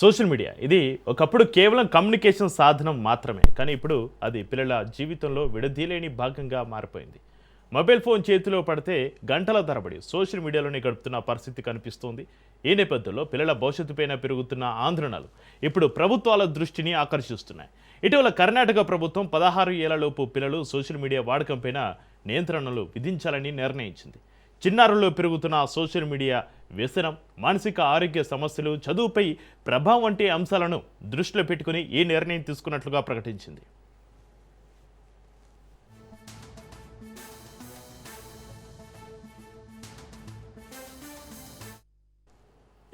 Social media ఇది ఒకప్పుడు కేవలం కమ్యూనికేషన్ సాధనం మాత్రమే, కానీ ఇప్పుడు అది పిల్లల జీవితంలో విడదీయలేని భాగంగా మారిపోయింది. మొబైల్ ఫోన్ చేతిలో పడితే గంటల తరబడి సోషల్ మీడియాలోనే గడుపుతున్న పరిస్థితి కనిపిస్తోంది. ఈ నేపథ్యంలో పిల్లల భవిష్యత్తుపైన పెరుగుతున్న ఆందోళనలు ఇప్పుడు ప్రభుత్వాల దృష్టిని ఆకర్షిస్తున్నాయి. ఇటీవల కర్ణాటక ప్రభుత్వం 16 ఏళ్లలోపు పిల్లలు సోషల్ మీడియా వాడకంపైన నియంత్రణలు విధించాలని నిర్ణయించింది. చిన్నారుల్లో పెరుగుతున్న సోషల్ మీడియా వ్యసనం, మానసిక ఆరోగ్య సమస్యలు, చదువుపై ప్రభావం వంటి అంశాలను దృష్టిలో పెట్టుకుని ఈ నిర్ణయం తీసుకున్నట్లుగా ప్రకటించింది.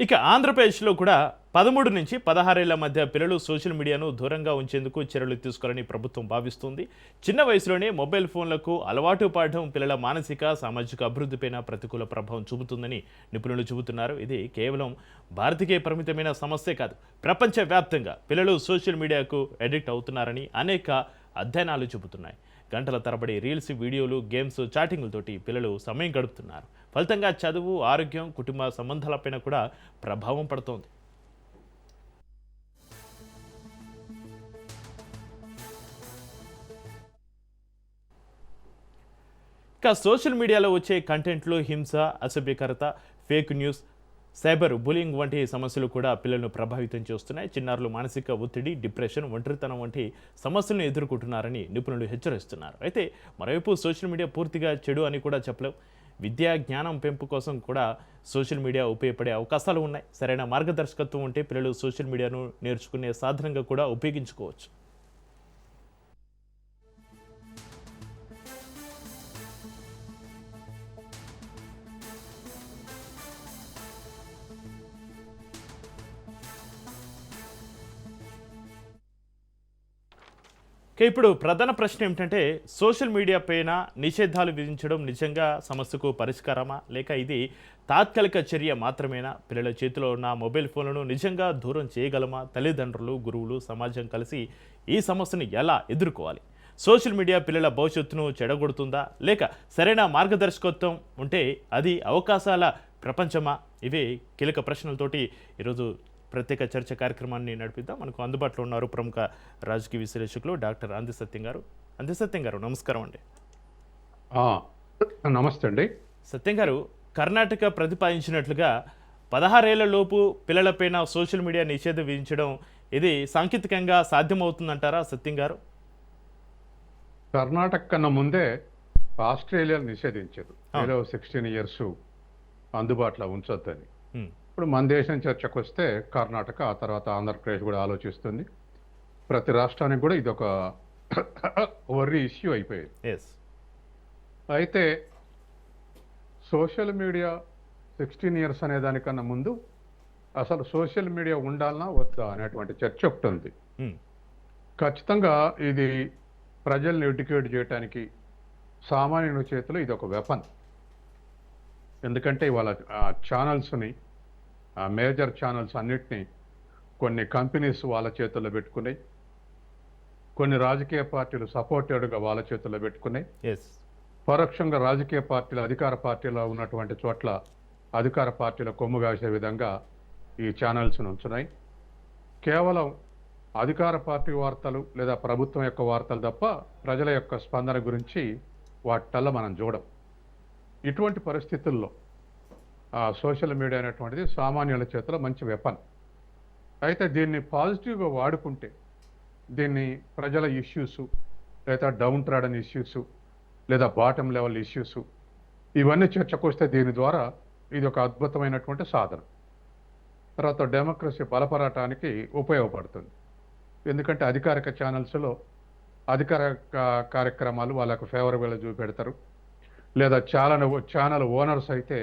ఇక ఆంధ్రప్రదేశ్లో కూడా 13 నుంచి 16 ఏళ్ల మధ్య పిల్లలు సోషల్ మీడియాను దూరంగా ఉంచేందుకు చర్యలు తీసుకోవాలని ప్రభుత్వం భావిస్తుంది. చిన్న వయసులోనే మొబైల్ ఫోన్లకు అలవాటు పడడం పిల్లల మానసిక, సామాజిక అభివృద్ధిపైన ప్రతికూల ప్రభావం చూపుతుందని నిపుణులు చెబుతున్నారు. ఇది కేవలం భారత్కే పరిమితమైన సమస్యే కాదు, ప్రపంచవ్యాప్తంగా పిల్లలు సోషల్ మీడియాకు అడిక్ట్ అవుతున్నారని అనేక అధ్యయనాలు చెబుతున్నాయి. గంటల తరబడి రీల్స్, వీడియోలు, గేమ్స్, చాటింగ్లతోటి పిల్లలు సమయం గడుపుతున్నారు. ఫలితంగా చదువు, ఆరోగ్యం, కుటుంబ సంబంధాలపైన కూడా ప్రభావం పడుతోంది. ఇక సోషల్ మీడియాలో వచ్చే కంటెంట్లో హింస, అసభ్యకరత, ఫేక్ న్యూస్, సైబర్ బులింగ్ వంటి సమస్యలు కూడా పిల్లలను ప్రభావితం చేస్తున్నాయి. చిన్నారులు మానసిక ఒత్తిడి, డిప్రెషన్, ఒంటరితనం వంటి సమస్యలను ఎదుర్కొంటున్నారని నిపుణులు హెచ్చరిస్తున్నారు. అయితే మరోవైపు సోషల్ మీడియా పూర్తిగా చెడు అని కూడా చెప్పలేం. విద్యా జ్ఞానం పెంపు కోసం కూడా సోషల్ మీడియా ఉపయోగపడే అవకాశాలు ఉన్నాయి. సరైన మార్గదర్శకత్వం ఉంటే పిల్లలు సోషల్ మీడియాను నేర్చుకునే సాధనంగా కూడా ఉపయోగించుకోవచ్చు. ఇప్పుడు ప్రధాన ప్రశ్న ఏమిటంటే, సోషల్ మీడియా పైన నిషేధాలు విధించడం నిజంగా సమస్యకు పరిష్కారమా, లేక ఇది తాత్కాలిక చర్య మాత్రమేనా? పిల్లల చేతిలో ఉన్న మొబైల్ ఫోన్లను నిజంగా దూరం చేయగలమా? తల్లిదండ్రులు, గురువులు, సమాజం కలిసి ఈ సమస్యను ఎలా ఎదుర్కోవాలి? సోషల్ మీడియా పిల్లల భవిష్యత్తును చెడగొడుతుందా, లేక సరైన మార్గదర్శకత్వం ఉంటే అది అవకాశాల ప్రపంచమా? ఇవే కీలక ప్రశ్నలతోటి ఈరోజు ప్రత్యేక చర్చ కార్యక్రమాన్ని నడిపిద్దాం. మనకు అందుబాటులో ఉన్నారు ప్రముఖ రాజకీయ విశ్లేషకులు డాక్టర్ అంది సత్యం గారు. అంది సత్యం గారు, నమస్కారం అండి. నమస్తే అండి. సత్యం గారు, కర్ణాటక ప్రతిపాదించినట్లుగా 16 ఏళ్ల లోపు పిల్లలపైన సోషల్ మీడియా నిషేధం విధించడం ఇది సాంకేతికంగా సాధ్యమవుతుందంటారా సత్యం గారు? కర్ణాటక కన్నా ముందే ఆస్ట్రేలియా నిషేధించారు 16 ఇయర్స్ అందుబాటులో ఉంచొద్దని. ఇప్పుడు మన దేశం చర్చకు వస్తే కర్ణాటక, ఆ తర్వాత ఆంధ్రప్రదేశ్ కూడా ఆలోచిస్తుంది. ప్రతి రాష్ట్రానికి కూడా ఇది ఒక వర్రీ ఇష్యూ అయిపోయింది. అయితే సోషల్ మీడియా 16 ఇయర్స్ అనే దానికన్నా ముందు అసలు సోషల్ మీడియా ఉండాలన్నా వద్దా అనేటువంటి చర్చ ఒకటి ఉంది. ఖచ్చితంగా ఇది ప్రజల్ని ఎడ్యుకేట్ చేయడానికి సామాన్యుల చేతిలో ఇది ఒక వెపన్. ఎందుకంటే ఇవాళ ఛానల్స్ని, మేజర్ ఛానల్స్ అన్నిటినీ కొన్ని కంపెనీస్ వాళ్ళ చేతుల్లో పెట్టుకున్నాయి, కొన్ని రాజకీయ పార్టీలు సపోర్టెడ్గా వాళ్ళ చేతుల్లో పెట్టుకున్నాయి, పరోక్షంగా రాజకీయ పార్టీలు అధికార పార్టీలో ఉన్నటువంటి చోట్ల అధికార పార్టీల కొమ్ము కాసే విధంగా ఈ ఛానల్స్ను ఉంచున్నాయి. కేవలం అధికార పార్టీ వార్తలు లేదా ప్రభుత్వం యొక్క వార్తలు తప్ప ప్రజల యొక్క స్పందన గురించి వాటిల్లో మనం చూడం. ఇటువంటి పరిస్థితుల్లో సోషల్ మీడియా అనేటువంటిది సామాన్యుల చేతిలో మంచి వెపన్. అయితే దీన్ని పాజిటివ్గా వాడుకుంటే దీన్ని ప్రజల ఇష్యూస్, లేదా డౌన్ ట్రాడన్ ఇష్యూస్, లేదా బాటమ్ లెవెల్ ఇష్యూస్, ఇవన్నీ చర్చకు వస్తే దీని ద్వారా ఇది ఒక అద్భుతమైనటువంటి సాధన. తర్వాత డెమోక్రసీ బలపడటానికి ఉపయోగపడుతుంది. ఎందుకంటే అధికారిక ఛానల్స్లో అధికార కార్యక్రమాలు వాళ్ళకు ఫేవరబుల్గా చూపెడతారు, లేదా ఛానల్ ఓనర్స్ అయితే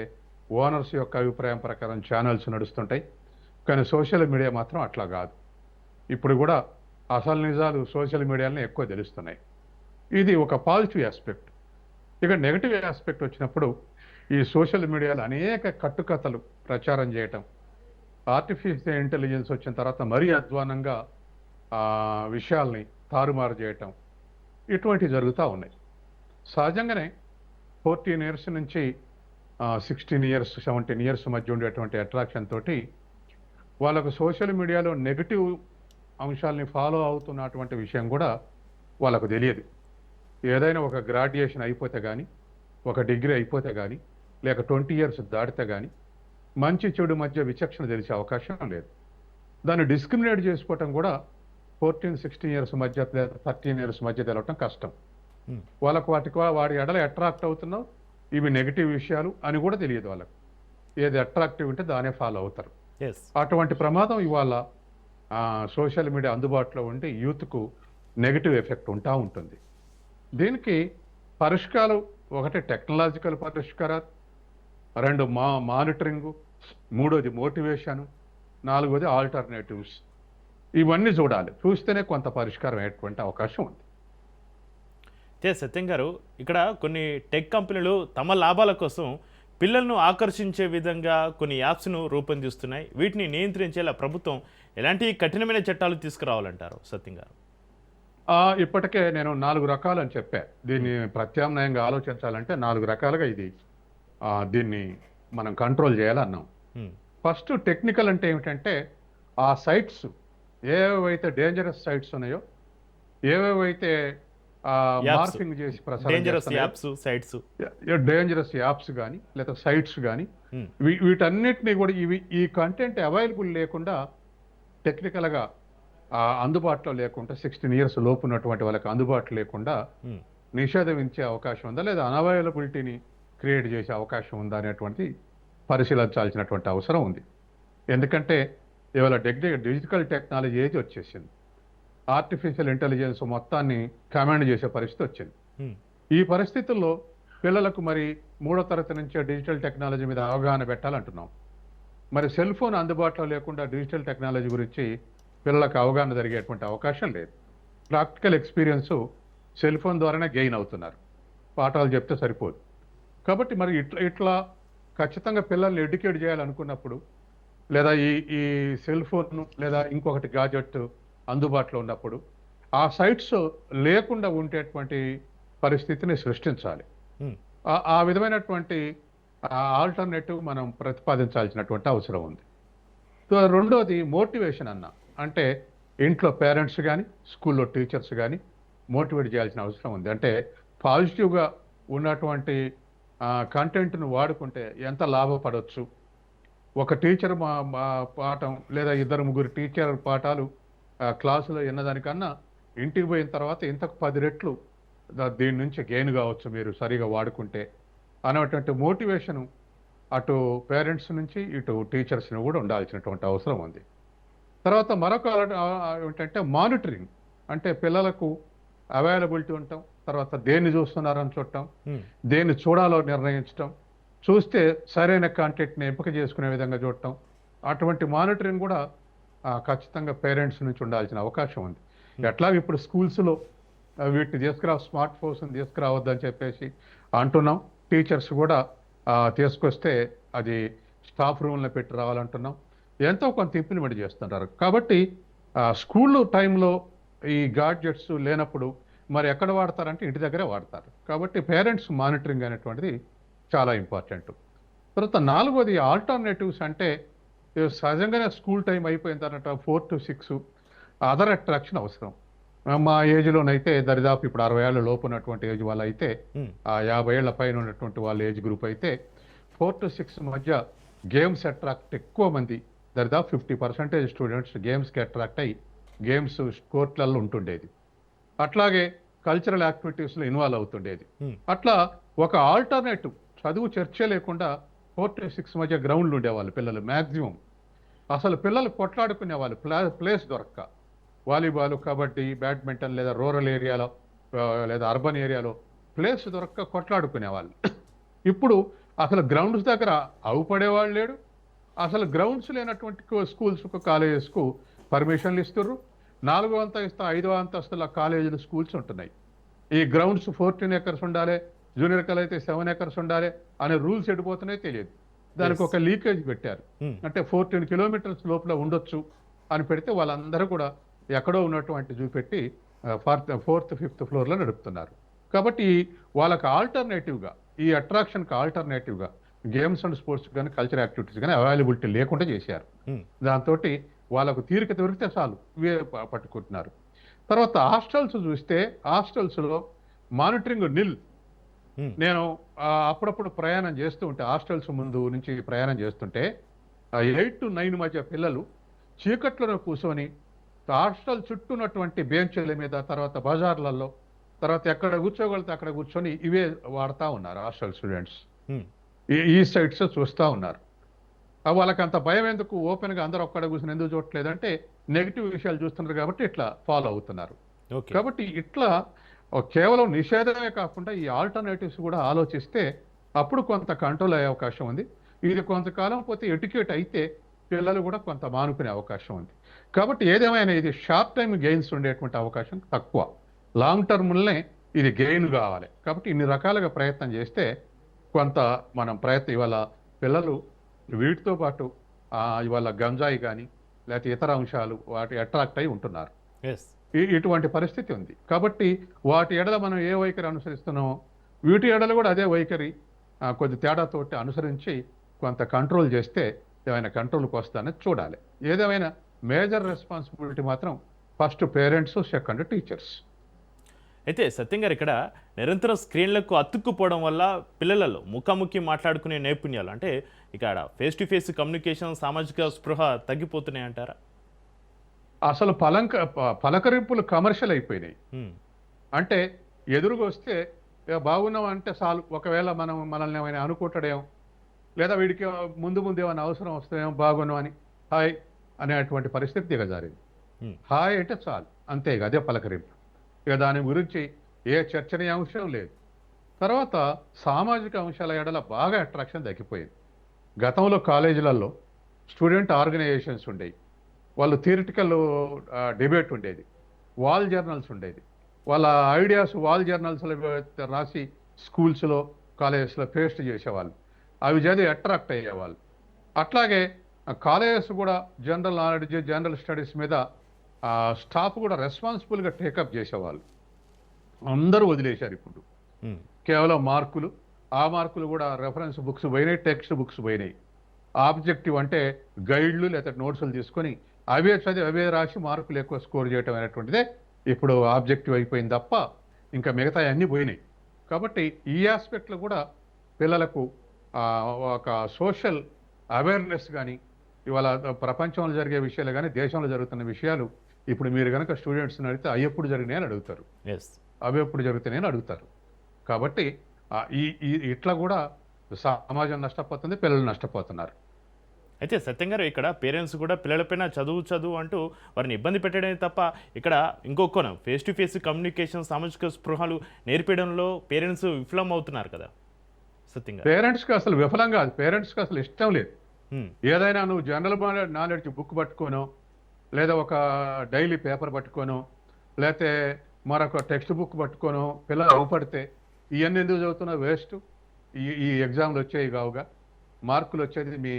ఓనర్స్ యొక్క అభిప్రాయం ప్రకారం ఛానల్స్ నడుస్తుంటాయి. కానీ సోషల్ మీడియా మాత్రం అట్లా కాదు. ఇప్పుడు కూడా అసలు నిజాలు సోషల్ మీడియాలో ఎక్కువ తెలుస్తున్నాయి. ఇది ఒక పాజిటివ్ ఆస్పెక్ట్. ఇక నెగటివ్ ఆస్పెక్ట్ వచ్చినప్పుడు ఈ సోషల్ మీడియాలో అనేక కట్టుకథలు ప్రచారం చేయటం, ఆర్టిఫిషియల్ ఇంటెలిజెన్స్ వచ్చిన తర్వాత మరీ అధ్వానంగా విషయాల్ని తారుమారు చేయటం, ఇటువంటివి జరుగుతూ ఉన్నాయి. సహజంగానే 14 ఇయర్స్ నుంచి 16 ఇయర్స్ 17 ఇయర్స్ మధ్య ఉండేటువంటి అట్రాక్షన్ తోటి వాళ్ళకు సోషల్ మీడియాలో నెగటివ్ అంశాలని ఫాలో అవుతున్నటువంటి విషయం కూడా వాళ్ళకు తెలియదు. ఏదైనా ఒక గ్రాడ్యుయేషన్ అయిపోతే కానీ, ఒక డిగ్రీ అయిపోతే కానీ, లేక 20 ఇయర్స్ దాటితే కానీ మంచి చెడు మధ్య విచక్షణ తెలిసే అవకాశం లేదు. దాన్ని డిస్క్రిమినేట్ చేసుకోవటం కూడా 14-16 ఇయర్స్ మధ్య లేదా 13 ఇయర్స్ మధ్య తెలవటం కష్టం. వాళ్ళకు వాడి ఎడల అట్రాక్ట్ అవుతున్నావు, ఇవి నెగిటివ్ విషయాలు అని కూడా తెలియదు వాళ్ళకు. ఏది అట్రాక్టివ్ ఉంటే దానే ఫాలో అవుతారు. అటువంటి ప్రమాదం ఇవాళ సోషల్ మీడియా అందుబాటులో ఉండి యూత్కు నెగిటివ్ ఎఫెక్ట్ ఉంటా ఉంటుంది. దీనికి పరిష్కారం ఒకటి టెక్నాలజికల్ పరిష్కారాలు, 2 మానిటరింగు, 3వది మోటివేషన్, 4వది ఆల్టర్నేటివ్స్. ఇవన్నీ చూడాలి. చూస్తేనే కొంత పరిష్కారం అయ్యేటువంటి అవకాశం ఉంది. సత్యం గారు, ఇక్కడ కొన్ని టెక్ కంపెనీలు తమ లాభాల కోసం పిల్లలను ఆకర్షించే విధంగా కొన్ని యాప్స్ను రూపొందిస్తున్నాయి. వీటిని నియంత్రించేలా ప్రభుత్వం ఎలాంటి కఠినమైన చట్టాలు తీసుకురావాలంటారు సత్యం గారు? ఇప్పటికే నేను 4 రకాలు అని చెప్పా. దీన్ని ప్రత్యామ్నాయంగా ఆలోచించాలంటే 4 రకాలుగా దీన్ని మనం కంట్రోల్ చేయాలన్నాం. ఫస్ట్ టెక్నికల్ అంటే ఏమిటంటే ఆ సైట్స్ ఏవేవైతే డేంజరస్ సైట్స్ ఉన్నాయో, ఏవేవైతే మార్ఫింగ్ చేసి డేంజరస్ యాప్స్ కానీ లేదా సైట్స్ కానీ వీటన్నిటినీ కూడా ఈ కంటెంట్ అవైలబుల్ లేకుండా టెక్నికల్గా అందుబాటులో లేకుండా 16 ఇయర్స్ లోపు ఉన్నటువంటి వాళ్ళకి అందుబాటులో లేకుండా నిషేధించే అవకాశం ఉందా లేదా అన్అవైలబిలిటీని క్రియేట్ చేసే అవకాశం ఉందా అనేటువంటి పరిశీలించాల్సినటువంటి అవసరం ఉంది. ఎందుకంటే ఇవాళ డిజిటల్ టెక్నాలజీ ఏజ్ వచ్చేసింది. ఆర్టిఫిషియల్ ఇంటెలిజెన్స్ మొత్తాన్ని కమాండ్ చేసే పరిస్థితి వచ్చింది. ఈ పరిస్థితుల్లో పిల్లలకు మరి 3వ తరగతి నుంచే డిజిటల్ టెక్నాలజీ మీద అవగాహన పెట్టాలంటున్నాం. మరి సెల్ ఫోన్ అందుబాటులో లేకుండా డిజిటల్ టెక్నాలజీ గురించి పిల్లలకు అవగాహన జరిగేటువంటి అవకాశం లేదు. ప్రాక్టికల్ ఎక్స్పీరియన్స్ సెల్ ఫోన్ ద్వారానే గెయిన్ అవుతున్నారు. పాఠాలు చెప్తే సరిపోదు. కాబట్టి మరి ఇట్లా ఖచ్చితంగా పిల్లల్ని ఎడ్యుకేట్ చేయాలనుకున్నప్పుడు లేదా ఈ సెల్ ఫోన్ లేదా ఇంకొకటి గాజెట్ అందుబాటులో ఉన్నప్పుడు ఆ సైట్స్ లేకుండా ఉండేటువంటి పరిస్థితిని సృష్టించాలి. ఆ విధమైనటువంటి ఆల్టర్నేటివ్ మనం ప్రతిపాదించాల్సినటువంటి అవసరం ఉంది. 2వది మోటివేషన్ అంటే ఇంట్లో పేరెంట్స్ కానీ స్కూల్లో టీచర్స్ కానీ మోటివేట్ చేయాల్సిన అవసరం ఉంది. అంటే పాజిటివ్గా ఉన్నటువంటి కంటెంట్ను వాడుకుంటే ఎంత లాభపడవచ్చు. ఒక టీచర్ పాఠం లేదా 2-3 టీచర్ పాఠాలు క్లాసులో విన్నదానికన్నా ఇంటికి పోయిన తర్వాత ఇంతకు 10 రెట్లు దీని నుంచి గెయిన్ కావచ్చు మీరు సరిగా వాడుకుంటే అనేటువంటి మోటివేషన్ అటు పేరెంట్స్ నుంచి ఇటు టీచర్స్ని కూడా ఉండాల్సినటువంటి అవసరం ఉంది. తర్వాత మరొక ఏంటంటే మానిటరింగ్, అంటే పిల్లలకు అవైలబిలిటీ ఉండటం, తర్వాత దేన్ని చూస్తున్నారని చూడటం, దేన్ని చూడాలో నిర్ణయించటం, చూస్తే సరైన కాంటెంట్ని ఎంపిక చేసుకునే విధంగా చూడటం, అటువంటి మానిటరింగ్ కూడా ఖచ్చితంగా పేరెంట్స్ నుంచి ఉండాల్సిన అవకాశం ఉంది. ఎట్లాగ ఇప్పుడు స్కూల్స్లో వీటిని స్మార్ట్ ఫోన్స్ తీసుకురావద్దని చెప్పేసి అంటున్నాం. టీచర్స్ కూడా తీసుకొస్తే అది స్టాఫ్ రూమ్లో పెట్టి రావాలంటున్నాం. ఎంతో కొంత ఇంప్లిమెంట్ చేస్తున్నారు. కాబట్టి స్కూల్ టైంలో ఈ గాడ్జెట్స్ లేనప్పుడు మరి ఎక్కడ వాడతారంటే ఇంటి దగ్గరే వాడతారు. కాబట్టి పేరెంట్స్ మానిటరింగ్ అనేటువంటిది చాలా ఇంపార్టెంట్. తర్వాత 4వది ఆల్టర్నేటివ్స్, అంటే సహజంగానే స్కూల్ టైం అయిపోయిన తర్వాత 4 to 6 అదర్ అట్రాక్షన్ అవసరం. మా ఏజ్లోనైతే దరిదాపు ఇప్పుడు 60 ఏళ్ళ లోపు ఉన్నటువంటి ఏజ్ వాళ్ళు అయితే 50 ఏళ్ల పైన ఉన్నటువంటి వాళ్ళ ఏజ్ గ్రూప్ అయితే 4 to 6 మధ్య గేమ్స్ అట్రాక్ట్ ఎక్కువ మంది, దరిదాపు 50% స్టూడెంట్స్ గేమ్స్కి అట్రాక్ట్ అయ్యి గేమ్స్ కోర్ట్లలో ఉంటుండేది. అట్లాగే కల్చరల్ యాక్టివిటీస్లో ఇన్వాల్వ్ అవుతుండేది. అట్లా ఒక ఆల్టర్నేటివ్ చదువు చర్చే లేకుండా 4 to 6 మధ్య గ్రౌండ్లు ఉండేవాళ్ళు పిల్లలు. మ్యాక్సిమం అసలు పిల్లలు కొట్లాడుకునే వాళ్ళు ప్లేస్ దొరక్క, వాలీబాల్, కబడ్డీ, బ్యాడ్మింటన్ లేదా రూరల్ ఏరియాలో లేదా అర్బన్ ఏరియాలో ప్లేస్ దొరక్క కొట్లాడుకునేవాళ్ళు. ఇప్పుడు అసలు గ్రౌండ్స్ దగ్గర అవుపడేవాళ్ళు లేడు. అసలు గ్రౌండ్స్ లేనటువంటి స్కూల్స్కు కాలేజెస్కు పర్మిషన్లు ఇస్తుర్రు. 4వ అంతస్తు 5వ అంతస్తుల కాలేజీలు స్కూల్స్ ఉంటున్నాయి. ఈ గ్రౌండ్స్ 14 acres ఉండాలి, జూనియర్ కాలేజ్ అయితే 7 acres ఉండాలి అనే రూల్స్ ఎడిపోతున్నాయో తెలియదు. దానికి ఒక లీకేజ్ పెట్టారు. అంటే 14 kilometers లోపల ఉండొచ్చు అని పెడితే వాళ్ళందరూ కూడా ఎక్కడో ఉన్నటువంటి చూపెట్టి 4th 5th ఫ్లోర్లో నడుపుతున్నారు. కాబట్టి వాళ్ళకి ఆల్టర్నేటివ్గా, ఈ అట్రాక్షన్కి ఆల్టర్నేటివ్గా గేమ్స్ అండ్ స్పోర్ట్స్ కానీ కల్చర్ యాక్టివిటీస్ కానీ అవైలబిలిటీ లేకుండా చేశారు. ఉమ్, దాంతో వాళ్ళకు తీరిక దొరికితే చాలు ఇవే పట్టుకుంటున్నారు. తర్వాత హాస్టల్స్ చూస్తే హాస్టల్స్లో మానిటరింగ్ నిల్. ఉమ్, నేను అప్పుడప్పుడు ప్రయాణం చేస్తూ ఉంటే హాస్టల్స్ ముందు నుంచి ప్రయాణం చేస్తుంటే 8 to 9 మధ్య పిల్లలు చీకట్లలో కూర్చొని హాస్టల్ చుట్టూ ఉన్నటువంటి బెంచ్ల మీద, తర్వాత బజార్లలో, తర్వాత ఎక్కడ కూర్చోగలిగితే అక్కడ కూర్చొని ఇవే వాడుతూ ఉన్నారు హాస్టల్ స్టూడెంట్స్. ఉమ్, ఈ సైట్స్ చూస్తూ ఉన్నారు. వాళ్ళకి అంత భయం ఎందుకు? ఓపెన్గా అందరూ ఒక్కడ కూర్చొని ఎందుకు చూడట్లేదంటే నెగిటివ్ విషయాలు చూస్తున్నారు కాబట్టి ఇట్లా ఫాలో అవుతున్నారు. ఓకే. కాబట్టి ఇట్లా కేవలం నిషేధమే కాకుండా ఈ ఆల్టర్నేటివ్స్ కూడా ఆలోచిస్తే అప్పుడు కొంత కంట్రోల్ అయ్యే అవకాశం ఉంది. ఇది కొంతకాలం పోతే ఎడ్యుకేట్ అయితే పిల్లలు కూడా కొంత మానుకునే అవకాశం ఉంది. కాబట్టి ఏదేమైనా ఇది షార్ట్ టైం గెయిన్స్ ఉండేటువంటి అవకాశం తక్కువ. లాంగ్ టర్మ్లనే ఇది గెయిన్ కావాలి. కాబట్టి ఇన్ని రకాలుగా ప్రయత్నం చేస్తే కొంత మనం ఇవాళ పిల్లలు వీటితో పాటు ఇవాళ గంజాయి కానీ లేకపోతే ఇతర అంశాలు వాటి అట్రాక్ట్ అయి ఉంటున్నారు. ఎస్. ఇటువంటి పరిస్థితి ఉంది. కాబట్టి వాటి ఎడల మనం ఏ వైఖరి అనుసరిస్తున్నామో వీటి ఎడల కూడా అదే వైఖరి కొద్ది తేడాతోటి అనుసరించి కొంత కంట్రోల్ చేస్తే ఏమైనా కంట్రోల్కి వస్తుందని చూడాలి. ఏదేమైనా మేజర్ రెస్పాన్సిబిలిటీ మాత్రం ఫస్ట్ పేరెంట్స్, సెకండ్ టీచర్స్. అయితే సత్యం గారు, ఇక్కడ నిరంతరం స్క్రీన్లకు అతుక్కుపోవడం వల్ల పిల్లలలో ముఖాముఖి మాట్లాడుకునే నైపుణ్యాలు, అంటే ఇక్కడ ఫేస్ టు ఫేస్ కమ్యూనికేషన్, సామాజిక స్పృహ తగ్గిపోతున్నాయి అంటారా? అసలు పలకరింపులు కమర్షియల్ అయిపోయినాయి. ఉమ్, అంటే ఎదురుగా వస్తే బాగున్నాం అంటే చాలు. ఒకవేళ మనల్ని ఏమైనా అనుకుంటాడేమో, లేదా వీడికి ముందు ఏమైనా అవసరం వస్తాయేమో బాగున్నాం అని హాయ్ అనేటువంటి పరిస్థితి దిగజారింది. ఉమ్, హాయ్ అంటే చాలు, అంతే. ఇక అదే పలకరింపు. ఇక దాని గురించి ఏ చర్చనీయాంశం లేదు. తర్వాత సామాజిక అంశాల ఎడల బాగా అట్రాక్షన్ తగ్గిపోయింది. గతంలో కాలేజీలలో స్టూడెంట్ ఆర్గనైజేషన్స్ ఉండేవి. వాళ్ళు థియరిటికల్ డిబేట్ ఉండేది, వాల్ జర్నల్స్ ఉండేది. వాళ్ళ ఐడియాస్ వాల్ జర్నల్స్లో రాసి స్కూల్స్లో, కాలేజెస్లో పేస్ట్ చేసేవాళ్ళు. అవి చదివి అట్రాక్ట్ అయ్యేవాళ్ళు. అట్లాగే కాలేజెస్ కూడా జనరల్ నాలెడ్జ్, జనరల్ స్టడీస్ మీద స్టాఫ్ కూడా రెస్పాన్సిబుల్గా టేకప్ చేసేవాళ్ళు. అందరూ వదిలేశారు ఇప్పుడు. ఉమ్, కేవలం మార్కులు, ఆ మార్కులు కూడా రెఫరెన్స్ బుక్స్ పోయినాయి, టెక్స్ట్ బుక్స్ పోయినాయి. ఆబ్జెక్టివ్ అంటే గైడ్లు లేదా నోట్స్లు తీసుకొని అవే చదివి అవే రాసి మార్కులు ఎక్కువ స్కోర్ చేయటం అనేటువంటిదే ఇప్పుడు ఆబ్జెక్టివ్ అయిపోయింది తప్ప ఇంకా మిగతా అన్నీ పోయినాయి. కాబట్టి ఈ ఆస్పెక్ట్లో కూడా పిల్లలకు ఒక సోషల్ అవేర్నెస్ కానీ, ఇవాళ ప్రపంచంలో జరిగే విషయాలు కానీ, దేశంలో జరుగుతున్న విషయాలు ఇప్పుడు మీరు కనుక స్టూడెంట్స్ని అడిగితే అవి ఎప్పుడు జరిగినాయని అడుగుతారు, ఎస్. అవి ఎప్పుడు జరుగుతున్నాయని అడుగుతారు. కాబట్టి ఇట్లా కూడా సమాజం నష్టపోతుంది, పిల్లలు నష్టపోతున్నారు. అయితే సత్యం గారు, ఇక్కడ పేరెంట్స్ కూడా పిల్లలపైన చదువు అంటూ వారిని ఇబ్బంది పెట్టడమే తప్ప ఇక్కడ ఇంకో కోణం ఫేస్ టు ఫేస్ కమ్యూనికేషన్, సామాజిక స్పృహలు నేర్పడంలో పేరెంట్స్ విఫలం అవుతున్నారు కదా సత్యం గారు? పేరెంట్స్కి అసలు విఫలం కాదు, పేరెంట్స్కి అసలు ఇష్టం లేదు. ఉమ్, ఏదైనా నువ్వు జనరల్ నాలెడ్జ్ బుక్ పట్టుకోనో, లేదా ఒక డైలీ పేపర్ పట్టుకోనో, లేకపోతే మరొక టెక్స్ట్ బుక్ పట్టుకోనో పిల్లలు అవపడితే ఇవన్నీ ఎందుకు చదువుతున్నా? వేస్ట్. ఈ ఎగ్జామ్లు వచ్చేవి కావుగా, మార్కులు వచ్చేది మీ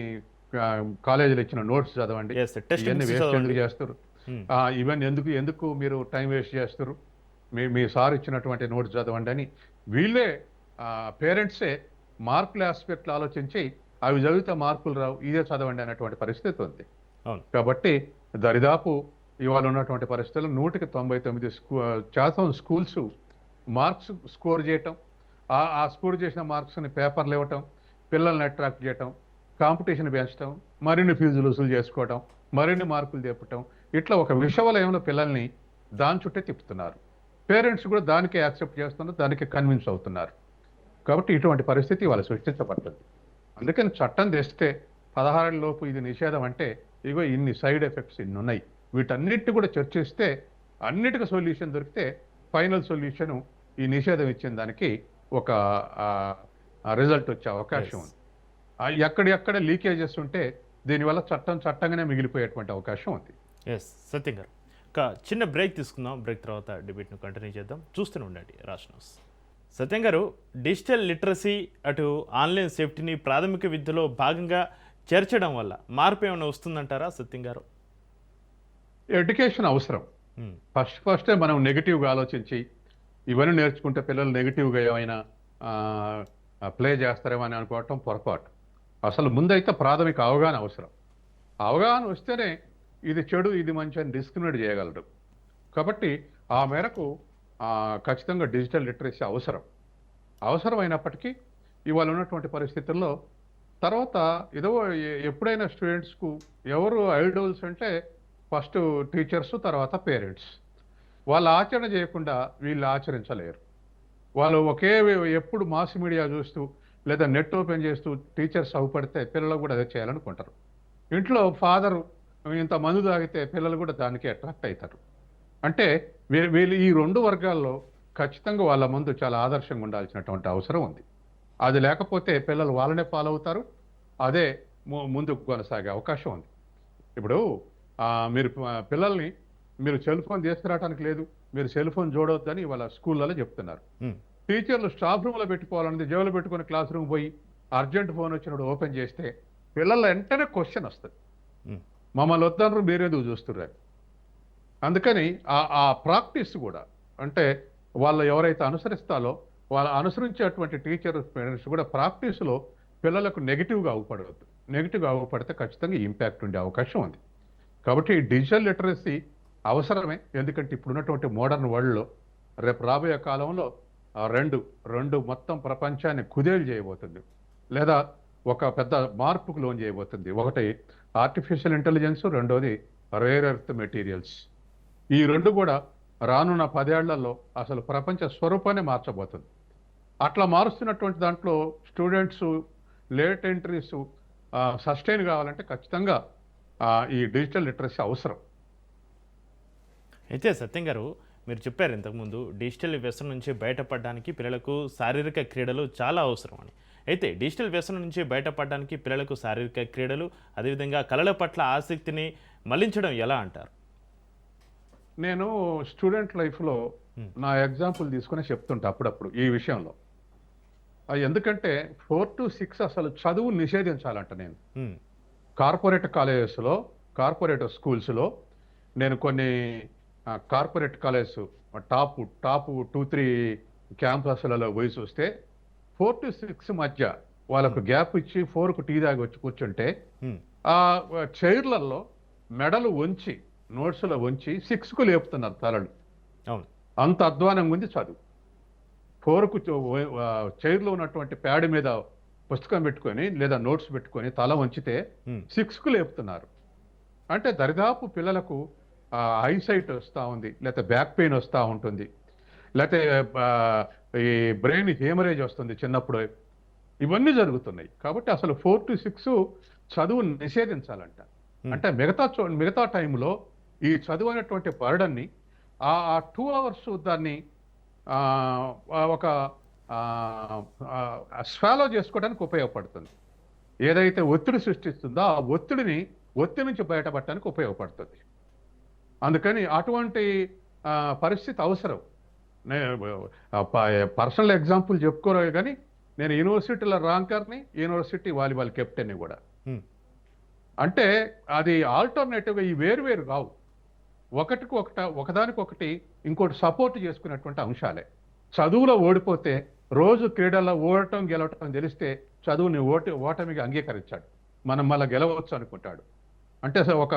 కాలేజీలో ఇచ్చిన నోట్స్ చదవండి. yes, టెక్స్ట్ ఇవన్నీ బుక్స్ వేస్ట్ చదవండి. ఎందుకు చేస్తారు? ఉమ్, ఇవన్నీ ఎందుకు మీరు టైం వేస్ట్ చేస్తారు? మీ సార్ ఇచ్చినటువంటి నోట్స్ చదవండి అని వీళ్ళే పేరెంట్సే మార్కుల ఆస్పెక్ట్లు ఆలోచించి అవి చదివితే మార్కులు రావు, ఇదే చదవండి అనేటువంటి పరిస్థితి ఉంది. అవును. కాబట్టి దరిదాపు ఇవాళ ఉన్నటువంటి పరిస్థితుల్లో 199% స్కూల్స్ మార్క్స్ స్కోర్ చేయటం, ఆ స్కోర్ చేసిన మార్క్స్ని పేపర్లు ఇవ్వటం, పిల్లల్ని అట్రాక్ట్ చేయటం, కాంపిటీషన్ పెంచడం, మరిన్ని ఫీజులు వసూలు చేసుకోవటం, మరిన్ని మార్కులు తెప్పటం, ఇట్లా ఒక విషవలయంలో పిల్లల్ని దాని చుట్టే తిప్పుతున్నారు. పేరెంట్స్ కూడా దానికే యాక్సెప్ట్ చేస్తున్నారు, దానికి కన్విన్స్ అవుతున్నారు. కాబట్టి ఇటువంటి పరిస్థితి వాళ్ళు సృష్టించబడుతుంది. అందుకని చట్టం తెస్తే 16 లోపు ఇది నిషేధం అంటే ఇగో ఇన్ని సైడ్ ఎఫెక్ట్స్ ఇన్ని ఉన్నాయి. వీటన్నిటి కూడా చర్చిస్తే అన్నిటికీ సొల్యూషన్ దొరికితే ఫైనల్ సొల్యూషన్ ఈ నిషేధం ఇచ్చిన దానికి ఒక రిజల్ట్ వచ్చే అవకాశం ఉంది. ఎక్కడెక్కడ లీకేజెస్ ఉంటే దీనివల్ల చట్టంగానే మిగిలిపోయేటువంటి అవకాశం ఉంది. ఎస్ సత్యం గారు, ఒక చిన్న బ్రేక్ తీసుకుందాం. బ్రేక్ తర్వాత డిబేట్ను కంటిన్యూ చేద్దాం. చూస్తూనే ఉండండి రాజ్ న్యూస్. సత్యం గారు, డిజిటల్ లిటరసీ అటు ఆన్లైన్ సేఫ్టీని ప్రాథమిక విద్యలో భాగంగా చేర్చడం వల్ల మార్పు ఏమైనా వస్తుందంటారా సత్యం గారు? ఎడ్యుకేషన్ అవసరం. ఫస్టే మనం నెగిటివ్గా ఆలోచించి ఇవన్నీ నేర్చుకుంటే పిల్లలు నెగిటివ్గా ఏమైనా ప్లే చేస్తారేమో అని అనుకోవటం పొరపాటు. అసలు ముందైతే ప్రాథమిక అవగాహన అవసరం. అవగాహన వస్తేనే ఇది చెడు, ఇది మంచి అని డిస్క్రిమినేట్ చేయగలడు. కాబట్టి ఆ మేరకు ఖచ్చితంగా డిజిటల్ లిటరసీ అవసరమైనప్పటికీ ఇవాళ ఉన్నటువంటి పరిస్థితుల్లో తర్వాత ఏదో ఎప్పుడైనా స్టూడెంట్స్కు ఎవరు ఐడోల్స్ అంటే ఫస్ట్ టీచర్స్, తర్వాత పేరెంట్స్. వాళ్ళు ఆచరణ చేయకుండా వీళ్ళు ఆచరించలేరు. వాళ్ళు ఎప్పుడు మాస్ మీడియా చూస్తూ లేదా నెట్ ఓపెన్ చేస్తూ టీచర్స్ అవ్వపడితే పిల్లలు కూడా అదే చేయాలనుకుంటారు. ఇంట్లో ఫాదరు ఇంత మందు తాగితే పిల్లలు కూడా దానికి అట్రాక్ట్ అవుతారు. అంటే వీళ్ళు ఈ రెండు వర్గాల్లో ఖచ్చితంగా వాళ్ళ ముందు చాలా ఆదర్శంగా ఉండాల్సినటువంటి అవసరం ఉంది. అది లేకపోతే పిల్లలు వాళ్ళనే ఫాలో అవుతారు. అదే ముందుకు కొనసాగే అవకాశం ఉంది. ఇప్పుడు మీరు పిల్లల్ని మీరు సెల్ ఫోన్ తీసుకురావడానికి లేదు, మీరు సెల్ ఫోన్ చూడవద్దని వాళ్ళ స్కూళ్ళలో చెప్తున్నారు. టీచర్లు స్టాఫ్ రూమ్లో పెట్టుకోవాలన్నది జేబులో పెట్టుకుని క్లాస్ రూమ్ పోయి అర్జెంట్ ఫోన్ వచ్చినప్పుడు ఓపెన్ చేస్తే పిల్లల వెంటనే క్వశ్చన్ వస్తుంది, మమ్మల్ని వద్దన్నారు మీరేందుకు చూస్తున్నారు. అందుకని ఆ ప్రాక్టీస్ కూడా అంటే వాళ్ళు ఎవరైతే అనుసరిస్తారో వాళ్ళు అనుసరించేటువంటి టీచర్ పేరెంట్స్ కూడా ప్రాక్టీస్లో పిల్లలకు నెగిటివ్గా అవ్వపడవద్దు. నెగిటివ్గా అవ్వపడితే ఖచ్చితంగా ఇంపాక్ట్ ఉండే అవకాశం ఉంది. కాబట్టి డిజిటల్ లిటరసీ అవసరమే. ఎందుకంటే ఇప్పుడున్నటువంటి మోడర్న్ వరల్డ్లో రేపు రాబోయే కాలంలో రెండు మొత్తం ప్రపంచాన్ని కుదేలు చేయబోతుంది, లేదా ఒక పెద్ద మార్పుకు లోన్ చేయబోతుంది. ఒకటి ఆర్టిఫిషియల్ ఇంటెలిజెన్స్, రెండోది రేర్ ఎర్త్ మెటీరియల్స్. ఈ రెండు కూడా రానున్న 10 ఏళ్లలో అసలు ప్రపంచ స్వరూపాన్ని మార్చబోతుంది. అట్లా మారుస్తున్నటువంటి దాంట్లో స్టూడెంట్స్ లేట్ ఎంట్రీస్ సస్టైన్ కావాలంటే ఖచ్చితంగా ఈ డిజిటల్ లిటరసీ అవసరం. అయితే సత్యం గారు, మీరు చెప్పారు ఇంతకుముందు డిజిటల్ వ్యసనం నుంచి బయటపడడానికి పిల్లలకు శారీరక క్రీడలు చాలా అవసరం అని. అయితే డిజిటల్ వ్యసనం నుంచి బయటపడడానికి పిల్లలకు శారీరక క్రీడలు, అదేవిధంగా కళల పట్ల ఆసక్తిని మళ్లించడం ఎలా అంటారు? నేను స్టూడెంట్ లైఫ్లో నా ఎగ్జాంపుల్ తీసుకుని చెప్తుంటా అప్పుడప్పుడు ఈ విషయంలో. ఎందుకంటే 4 to 6 అసలు చదువు నిషేధించాలంట. నేను కార్పొరేట్ కాలేజెస్లో, కార్పొరేట్ స్కూల్స్లో నేను కొన్ని కార్పొరేట్ కాలేజ్ టాప్ 2-3 క్యాంపస్లలో పోయి చూస్తే 4 to 6 మధ్య వాళ్ళకు గ్యాప్ ఇచ్చి 4కు టీ దాగి వచ్చి కూర్చుంటే ఆ చైర్లలో మెడలు వంచి, నోట్స్లో వంచి 6కు లేపుతున్నారు తలలు. అంత అధ్వానంగా ఉంది చదువు. 4కు చైర్లో ఉన్నటువంటి ప్యాడ్ మీద పుస్తకం పెట్టుకొని లేదా నోట్స్ పెట్టుకొని తల వంచితే 6కు లేపుతున్నారు. అంటే దరిదాపు పిల్లలకు ఐసైట్ వస్తూ ఉంది, లేకపోతే బ్యాక్ పెయిన్ వస్తూ ఉంటుంది, లేకపోతే ఈ బ్రెయిన్ హేమరేజ్ వస్తుంది చిన్నప్పుడు. ఇవన్నీ జరుగుతున్నాయి. కాబట్టి అసలు 4 to 6 చదువు నిషేధించాలంట. అంటే మిగతా టైంలో ఈ చదువు అనేటువంటి బర్డన్ని ఆ 2 hours దాన్ని ఒక స్వాలో చేసుకోవడానికి ఉపయోగపడుతుంది. ఏదైతే ఒత్తిడి సృష్టిస్తుందో ఆ ఒత్తిడి నుంచి బయటపడటానికి ఉపయోగపడుతుంది. అందుకని అటువంటి పరిస్థితి అవసరం. పర్సనల్ ఎగ్జాంపుల్ చెప్పుకోలేదు కానీ నేను యూనివర్సిటీల ర్యాంకర్ని, యూనివర్సిటీ వాలీబాల్ కెప్టెన్ని కూడా. అంటే అది ఆల్టర్నేటివ్గా ఈ వేరు కావు, ఒకదానికొకటి ఇంకోటి సపోర్ట్ చేసుకునేటువంటి అంశాలే. చదువులో ఓడిపోతే రోజు క్రీడల్లో ఓడటం గెలవటం తెలిస్తే చదువుని ఓటమిగా అంగీకరించాడు, మనం మళ్ళీ గెలవచ్చు అనుకుంటాడు. అంటే ఒక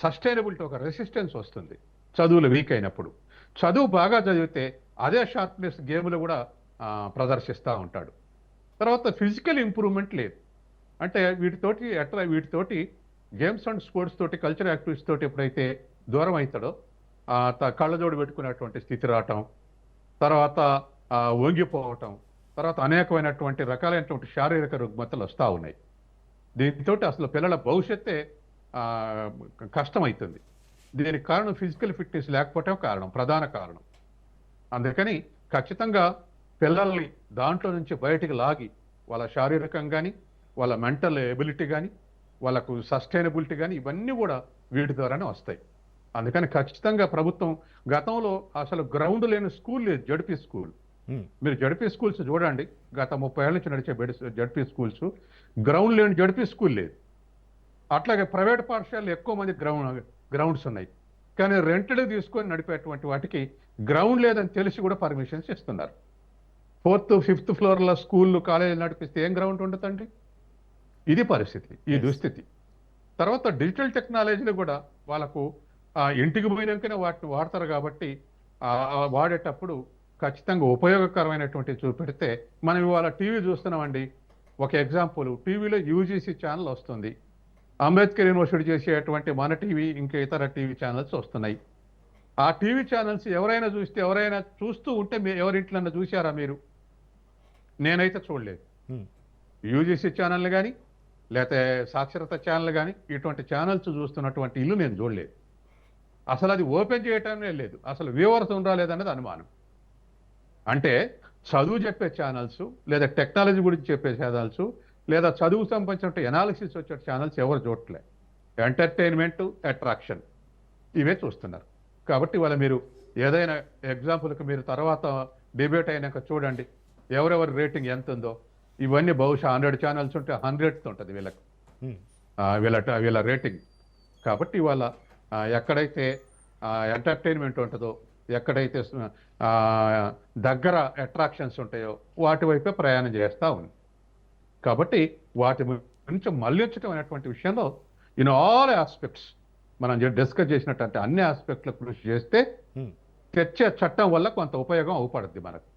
సస్టైనబిలిటీ, ఒక రెసిస్టెన్స్ వస్తుంది చదువులు వీక్ అయినప్పుడు. చదువు బాగా చదివితే అదే షార్ప్నెస్ గేమ్లో కూడా ప్రదర్శిస్తూ ఉంటాడు. తర్వాత ఫిజికల్ ఇంప్రూవ్మెంట్ లేదు. అంటే వీటితోటి గేమ్స్ అండ్ స్పోర్ట్స్ తోటి, కల్చరల్ యాక్టివిటీస్ తోటి ఎప్పుడైతే దూరం అవుతాడో కళ్ళజోడు పెట్టుకునేటువంటి స్థితి రావటం, తర్వాత వంగిపోవటం, తర్వాత అనేకమైనటువంటి రకాలైనటువంటి శారీరక రుగ్మతలు వస్తూ ఉన్నాయి. దీంతో అసలు పిల్లల భవిష్యత్తే కష్టమవుతుంది. దీనికి కారణం ఫిజికల్ ఫిట్నెస్ లేకపోవటం ప్రధాన కారణం. అందుకని ఖచ్చితంగా పిల్లల్ని దాంట్లో నుంచి బయటికి లాగి వాళ్ళ శారీరకం కానీ, వాళ్ళ మెంటల్ ఎబిలిటీ కానీ, వాళ్ళకు సస్టైనబిలిటీ కానీ ఇవన్నీ కూడా వీటి ద్వారానే వస్తాయి. అందుకని ఖచ్చితంగా ప్రభుత్వం గతంలో అసలు గ్రౌండ్ లేని స్కూల్ లేదు, జడ్పీ స్కూల్. మీరు జడ్పీ స్కూల్స్ చూడండి, గత 30 ఏళ్ళ నుంచి నడిచే జడ్పీ స్కూల్స్, గ్రౌండ్ లేని జడ్పీ స్కూల్ లేదు. అట్లాగే ప్రైవేట్ పాఠశాలలు ఎక్కువ మంది గ్రౌండ్స్ ఉన్నాయి, కానీ రెంటెడ్ తీసుకొని నడిపేటువంటి వాటికి గ్రౌండ్ లేదని తెలిసి కూడా పర్మిషన్స్ ఇస్తున్నారు. 4th, 5th ఫ్లోర్ల స్కూళ్ళు, కాలేజీలు నడిపిస్తే ఏం గ్రౌండ్ ఉండదండి? ఇది పరిస్థితి, ఈ Yes. దుస్థితి. తర్వాత డిజిటల్ టెక్నాలజీలు కూడా వాళ్ళకు ఇంటికి పోయినాకనే వాటిని వాడతారు కాబట్టి వాడేటప్పుడు ఖచ్చితంగా ఉపయోగకరమైనటువంటి చూపెడితే, మనం ఇవాళ టీవీ చూస్తున్నామండి. ఒక ఎగ్జాంపుల్, టీవీలో యూజీసీ ఛానల్ వస్తుంది, అంబేద్కర్ యూనివర్సిటీ చేసేటువంటి మన టీవీ ఇంకా ఇతర టీవీ ఛానల్స్ వస్తున్నాయి. ఆ టీవీ ఛానల్స్ ఎవరైనా చూస్తూ ఉంటే ఎవరింట్లో చూసారా మీరు? నేనైతే చూడలేదు. Hmm. యూజీసీ ఛానల్ కానీ లేకపోతే సాక్షరత ఛానల్ కానీ ఇటువంటి ఛానల్స్ చూస్తున్నటువంటి ఇల్లు నేను చూడలేదు. అసలు అది ఓపెన్ చేయటమే లేదు, అసలు వ్యూవర్స్ ఉండరాలేదన్నది అనుమానం. అంటే చదువు చెప్పే ఛానల్స్ లేదా టెక్నాలజీ గురించి చెప్పే ఛానల్స్ లేదా చదువు సంబంధించిన ఎనాలిసిస్ వచ్చే ఛానల్స్ ఎవరు చూడట్లే. ఎంటర్టైన్మెంట్, అట్రాక్షన్ ఇవే చూస్తున్నారు. కాబట్టి వాళ్ళ మీరు ఏదైనా ఎగ్జాంపుల్కి మీరు తర్వాత డిబేట్ అయినాక చూడండి ఎవరెవరి రేటింగ్ ఎంత ఉందో. ఇవన్నీ బహుశా 100 ఛానల్స్ ఉంటే 100th ఉంటుంది వీళ్ళకు, Hmm. వీళ్ళ రేటింగ్. కాబట్టి వాళ్ళ ఎక్కడైతే ఎంటర్టైన్మెంట్ ఉంటుందో, ఎక్కడైతే దగ్గర అట్రాక్షన్స్ ఉంటాయో వాటి వైపే ప్రయాణం చేస్తూ ఉంది. కాబట్టి వాటి నుంచి మళ్ళించడం అనేటువంటి విషయంలో ఇన్ ఆల్ ఆస్పెక్ట్స్ మనం డిస్కస్ చేసినట్టు అన్ని ఆస్పెక్ట్ల కృషి చేస్తే Hmm. తెచ్చే చట్టం వల్ల కొంత ఉపయోగం అవుపడుద్ది మనకు.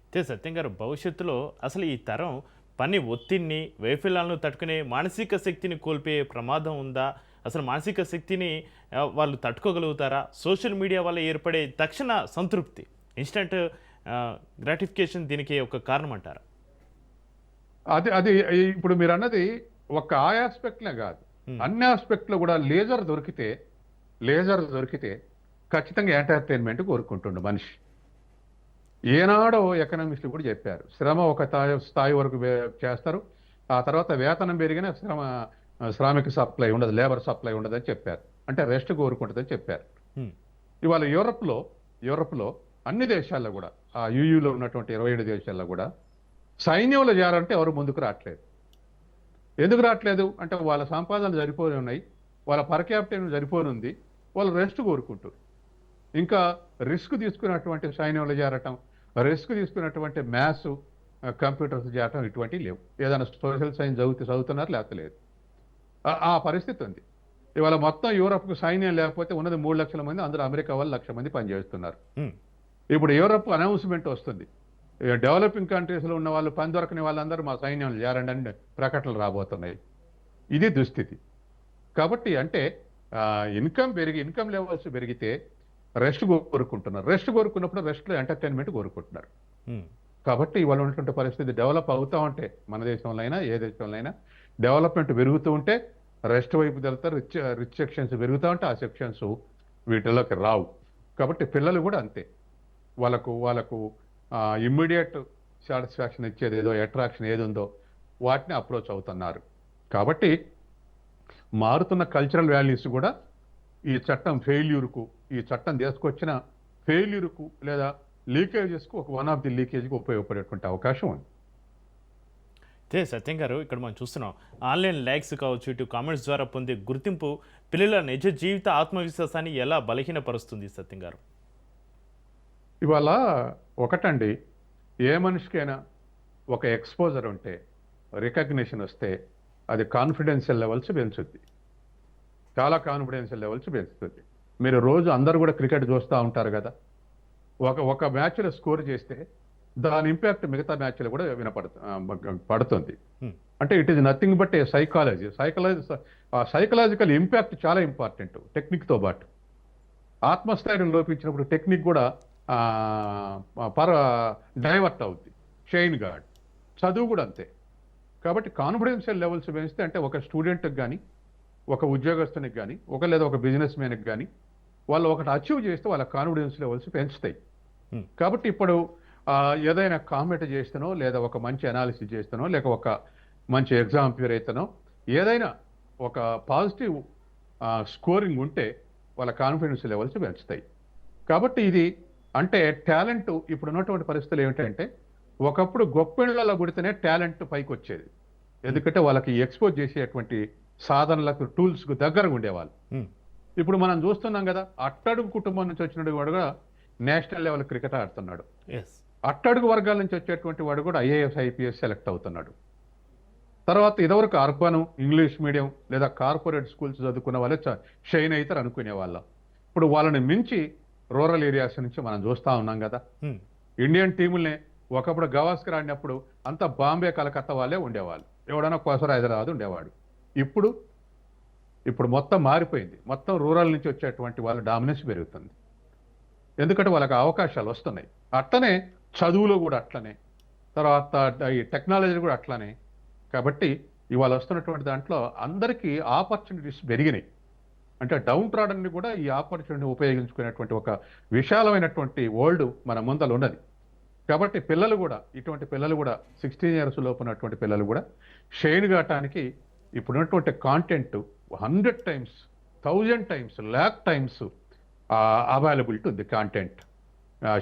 అయితే సత్యం గారు, భవిష్యత్తులో అసలు ఈ తరం పని ఒత్తిడిని, వైఫల్యాలను తట్టుకునే మానసిక శక్తిని కోల్పోయే ప్రమాదం ఉందా? అసలు మానసిక శక్తిని వాళ్ళు తట్టుకోగలుగుతారా? సోషల్ మీడియా వల్ల ఏర్పడే తక్షణ సంతృప్తి, ఇన్స్టంట్ గ్రాటిఫికేషన్ దీనికి ఒక కారణం అంటారా? అది అది ఇప్పుడు మీరు అన్నది ఒక ఆ ఆస్పెక్ట్లే కాదు, అన్ని ఆస్పెక్ట్లో కూడా లేజర్ దొరికితే ఖచ్చితంగా ఎంటర్టైన్మెంట్ కోరుకుంటుండు మనిషి. ఏనాడో ఎకనామిస్టులు కూడా చెప్పారు, శ్రమ ఒక స్థాయి వరకు చేస్తారు, ఆ తర్వాత వేతనం పెరిగిన శ్రామిక సప్లై ఉండదు, లేబర్ సప్లై ఉండదని చెప్పారు. అంటే రెస్ట్ కోరుకుంటుందని చెప్పారు. ఇవాళ యూరప్లో అన్ని దేశాల్లో కూడా, ఆ యూయూలో ఉన్నటువంటి 27 దేశాల్లో కూడా సైన్యంలో చేరాలంటే ఎవరు ముందుకు రావట్లేదు. ఎందుకు రావట్లేదు అంటే వాళ్ళ సంపాదనలు సరిపోని ఉన్నాయి, వాళ్ళ పర్ క్యాపిటల్ సరిపోనుంది, వాళ్ళు రెస్ట్ కోరుకుంటారు. ఇంకా రిస్క్ తీసుకున్నటువంటి సైన్యంలో చేరటం, రిస్క్ తీసుకున్నటువంటి మ్యాథ్స్, కంప్యూటర్స్ చేరటం ఇటువంటివి లేవు. ఏదైనా సోషల్ సైన్స్ చదువుతున్నారు లేకపోతే లేదు. ఆ పరిస్థితి ఉంది. ఇవాళ మొత్తం యూరప్కు సైన్యం లేకపోతే ఉన్నది 3 లక్షల మంది, అందులో అమెరికా వాళ్ళు 1,00,000 మంది పనిచేస్తున్నారు. ఇప్పుడు యూరప్ అనౌన్స్మెంట్ వస్తుంది, డెవలపింగ్ కంట్రీస్లో ఉన్న వాళ్ళు పని దొరకని వాళ్ళందరూ మా సైన్యంలో చేరండి అని ప్రకటనలు రాబోతున్నాయి. ఇది దుస్థితి. కాబట్టి అంటే ఇన్కమ్ లెవెల్స్ పెరిగితే రెస్ట్ కోరుకుంటున్నారు, రెస్ట్ కోరుకున్నప్పుడు రెస్ట్లో ఎంటర్టైన్మెంట్ కోరుకుంటున్నారు. కాబట్టి ఇవాళ ఉన్నటువంటి పరిస్థితి డెవలప్ అవుతూ ఉంటే, మన దేశంలో అయినా ఏ దేశంలో అయినా డెవలప్మెంట్ పెరుగుతూ ఉంటే రెస్ట్ వైపు వెళ్తారు, రిచ్ సెక్షన్స్ పెరుగుతూ ఉంటే ఆ సెక్షన్స్ వీటిలోకి రావు. కాబట్టి పిల్లలు కూడా అంతే, వాళ్ళకు ఇమ్మీడియట్ సాటిస్ఫాక్షన్ ఇచ్చేది ఏదో, అట్రాక్షన్ ఏది ఉందో వాటిని అప్రోచ్ అవుతున్నారు. కాబట్టి మారుతున్న కల్చరల్ వాల్యూస్ కూడా ఈ చట్టం ఈ చట్టం తీసుకొచ్చిన ఫెయిల్యూర్కు లేదా లీకేజెస్కు వన్ ఆఫ్ ది లీకేజ్కి ఉపయోగపడేటువంటి అవకాశం ఉంది. అయితే సత్యం గారు, ఇక్కడ మనం చూస్తున్నాం ఆన్లైన్ లైక్స్ కావచ్చు, ఇటు కామెంట్స్ ద్వారా పొందే గుర్తింపు పిల్లల నిజ జీవిత ఆత్మవిశ్వాసాన్ని ఎలా బలహీనపరుస్తుంది సత్యం గారు? ఇవాళ ఒకటండి, ఏ మనిషికైనా ఒక ఎక్స్పోజర్ ఉంటే, రికగ్నిషన్ వస్తే అది కాన్ఫిడెన్షియల్ లెవెల్స్ పెంచుద్ది, చాలా కాన్ఫిడెన్షియల్ లెవెల్స్ పెంచుతుంది. మీరు రోజు అందరూ కూడా క్రికెట్ చూస్తూ ఉంటారు కదా, ఒక మ్యాచ్లో స్కోర్ చేస్తే దాని ఇంపాక్ట్ మిగతా మ్యాచ్లో కూడా పడుతుంది. అంటే it is nothing but a psychological impact చాలా ఇంపార్టెంట్. టెక్నిక్తో పాటు ఆత్మస్థైర్యం లోపించినప్పుడు టెక్నిక్ కూడా డైవర్ట్ అవుద్ది, షైన్ గార్డ్. చదువు కూడా అంతే. కాబట్టి కాన్ఫిడెన్షియల్ లెవెల్స్ పెంచితే, అంటే ఒక స్టూడెంట్కి కానీ, ఒక ఉద్యోగస్తునికి కానీ, లేదా ఒక బిజినెస్ మ్యాన్కి కానీ వాళ్ళు ఒకటి అచీవ్ చేస్తే వాళ్ళ కాన్ఫిడెన్స్ లెవెల్స్ పెంచుతాయి. కాబట్టి ఇప్పుడు ఏదైనా కామెంట్ చేస్తానో, లేదా ఒక మంచి అనాలిసిస్ చేస్తానో, లేక ఒక మంచి ఎగ్జామ్ ప్రిపేర్ అవుతానో, ఏదైనా ఒక పాజిటివ్ స్కోరింగ్ ఉంటే వాళ్ళ కాన్ఫిడెన్స్ లెవెల్స్ పెంచుతాయి. కాబట్టి ఇది అంటే టాలెంట్ ఇప్పుడు ఉన్నటువంటి పరిస్థితులు ఏమిటంటే, ఒకప్పుడు గొప్పిళ్ళలో గుడితేనే టాలెంట్ పైకి వచ్చేది. ఎందుకంటే వాళ్ళకి ఎక్స్పోజ్ చేసేటువంటి సాధనలకు, టూల్స్కు దగ్గరగా ఉండేవాళ్ళు. ఇప్పుడు మనం చూస్తున్నాం కదా, అట్టడుగు కుటుంబం నుంచి వచ్చినటువంటి వాడు కూడా నేషనల్ లెవెల్ క్రికెట్ ఆడుతున్నాడు. అట్టడుగు వర్గాల నుంచి వచ్చేటువంటి వాడు కూడా IAS IPS సెలెక్ట్ అవుతున్నాడు. తర్వాత ఇదివరకు అర్బన్ ఇంగ్లీష్ మీడియం లేదా కార్పొరేట్ స్కూల్స్ చదువుకున్న వాళ్ళే షైన్ అవుతారు అనుకునే వాళ్ళం. ఇప్పుడు వాళ్ళని మించి రూరల్ ఏరియాస్ నుంచి మనం చూస్తా ఉన్నాం కదా. హ్మ్. ఇండియన్ టీముల్ని ఒకప్పుడు గవాస్కర్ ఆడినప్పుడు అంతా బాంబే కలకత్తా వాళ్ళే ఉండేవాళ్ళు, ఎవడైనా కోసర హైదరాబాద్ ఉండేవాడు. ఇప్పుడు ఇప్పుడు మొత్తం మారిపోయింది. మొత్తం రూరల్ నుంచి వచ్చేటువంటి వాళ్ళ డామినెన్స్ పెరుగుతుంది, ఎందుకంటే వాళ్ళకి అవకాశాలు వస్తున్నాయి. అట్లనే చదువులో కూడా అట్లనే, తర్వాత ఈ టెక్నాలజీ కూడా అట్లనే. కాబట్టి ఇవాళ వస్తున్నటువంటి దాంట్లో అందరికీ ఆపర్చునిటీస్ పెరిగినాయి. అంటే డౌన్ ట్రాడన్ని కూడా ఈ ఆపర్చునిటీని ఉపయోగించుకునేటువంటి ఒక విశాలమైనటువంటి వరల్డ్ మన ముందర ఉన్నది. కాబట్టి పిల్లలు కూడా, ఇటువంటి పిల్లలు కూడా 16 ఇయర్స్ లోపు ఉన్నటువంటి పిల్లలు కూడా షైన్ కావటానికి ఇప్పుడున్నటువంటి content 100 times, 1000 times, lakh times availability ఉంది కాంటెంట్.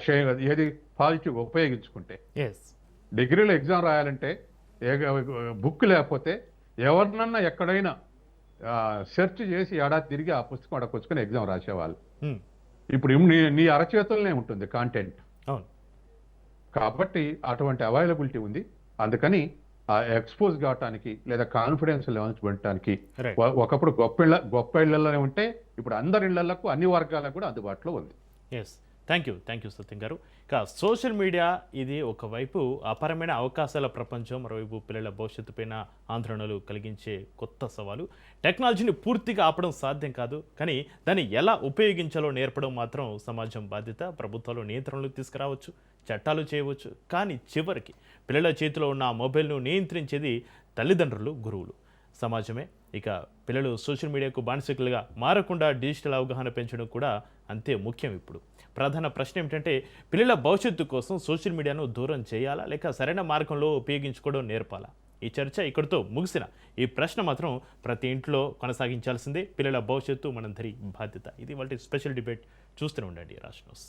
షైన్ ఏది పాజిటివ్గా ఉపయోగించుకుంటే. ఎస్. డిగ్రీలో ఎగ్జామ్ రాయాలంటే బుక్ లేకపోతే ఎవరినన్నా ఎక్కడైనా సెర్చ్ చేసి ఏడాది తిరిగి ఆ పుస్తకం అడకొచ్చుకొని ఎగ్జామ్ రాసేవాళ్ళు. హ్మ్. ఇప్పుడు నీ అరచేతుల్లోనే ఉంటుంది కాంటెంట్. అవును. కాబట్టి అటువంటి అవైలబిలిటీ ఉంది. అందుకని ఆ ఎక్స్పోజ్ కావటానికి లేదా కాన్ఫిడెన్స్ లెవెల్స్ పెట్టడానికి రైట్. ఒకప్పుడు గొప్ప ఇళ్లలోనే ఉంటే ఇప్పుడు అందరి ఇళ్లకు అన్ని వర్గాలకు కూడా అందుబాటులో ఉంది. ఎస్. థ్యాంక్ యూ సత్యం గారు. ఇక సోషల్ మీడియా ఇది ఒకవైపు అపారమైన అవకాశాల ప్రపంచం, మరోవైపు పిల్లల భవిష్యత్తు పైన ఆందోళనలు కలిగించే కొత్త సవాలు. టెక్నాలజీని పూర్తిగా ఆపడం సాధ్యం కాదు, కానీ దాన్ని ఎలా ఉపయోగించాలో నేర్పడం మాత్రం సమాజం బాధ్యత. ప్రభుత్వాలు నియంత్రణలు తీసుకురావచ్చు, చట్టాలు చేయవచ్చు, కానీ చివరికి పిల్లల చేతిలో ఉన్న ఆ మొబైల్ను నియంత్రించేది తల్లిదండ్రులు, గురువులు, సమాజమే. ఇక పిల్లలు సోషల్ మీడియాకు బానిసకులుగా మారకుండా డిజిటల్ అవగాహన పెంచడం కూడా అంతే ముఖ్యం. ఇప్పుడు ప్రధాన ప్రశ్న ఏమిటంటే, పిల్లల భవిష్యత్తు కోసం సోషల్ మీడియాను దూరం చేయాలా, లేక సరైన మార్గంలో ఉపయోగించుకోవడం నేర్పాలా? ఈ చర్చ ఇక్కడితో ముగిసిన ఈ ప్రశ్న మాత్రం ప్రతి ఇంట్లో కొనసాగించాల్సిందే. పిల్లల భవిష్యత్తు మనందరి బాధ్యత. ఇది వాటి స్పెషల్ డిబేట్. చూస్తూనే ఉండండి రాజ్ న్యూస్.